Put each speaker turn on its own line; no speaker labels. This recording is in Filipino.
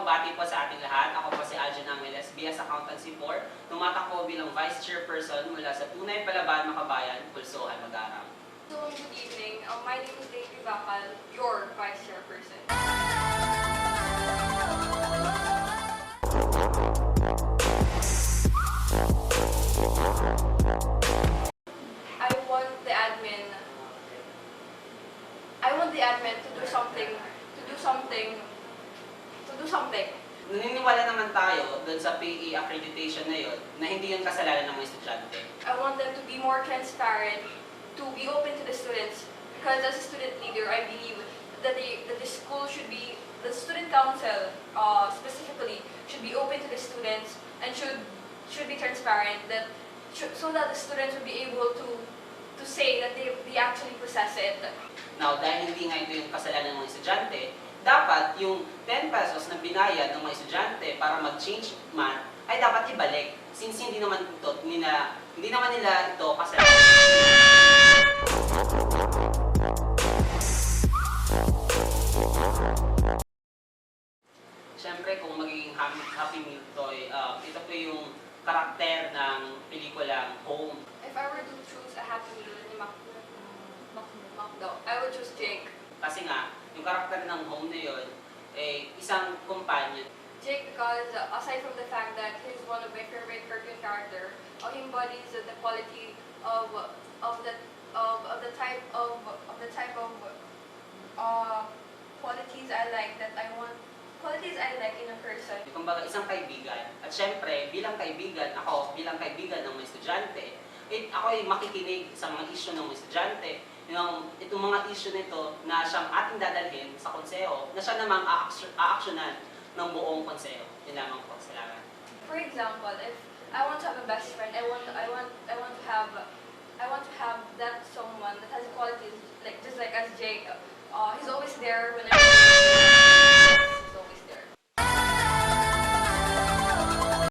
pagbabati po sa ating lahat. Ako po si Aljan Angeles, BS Accountancy 4. Tumatakbo bilang Vice Chairperson mula sa Tunay Palaban Makabayan, Pulsohan, Mag-aram.
So, good evening. My name is Davey Bakal, your Vice Chairperson. I want the admin. To do something.
Naniniwala naman tayo doon sa PE accreditation na yun na hindi yun kasalanan ng mga estudyante.
I want them to be more transparent, to be open to the students. Because as a student leader, I believe that the school should be, the student council specifically, should be open to the students and should be transparent, so that the students would be able to say that they actually possess it.
Now, dahil hindi nga ito yung kasalanan ng mga estudyante, dapat yung 10 pesos na binayad ng mga estudyante para mag-change math ay dapat ibalik since hindi naman nila ito kasalanan. Siyempre, kung magiging Happy Meal toy, ito po yung karakter ng pelikulang Home.
If I were to choose a Happy Meal ni McDo, I would choose Jake.
Kasi nga, yung karakter ng Home na yun, isang companion.
Jake, because aside from the fact that he's one of my favorite cartoon character, he embodies the quality of the type of qualities I like in a person.
Kumbaga, isang kaibigan. At syempre, bilang kaibigan ng mga estudyante, ako ay makikinig sa mga issue ng mga estudyante. Itong mga issue nito na siyang ating dadalhin sa konseho, na siya namang aaksyonan ng buong konseho. Yun lamang po. Salamat.
For example, if I want to have a best friend, I want to have that someone that has qualities just like as Jake. He's always there whenever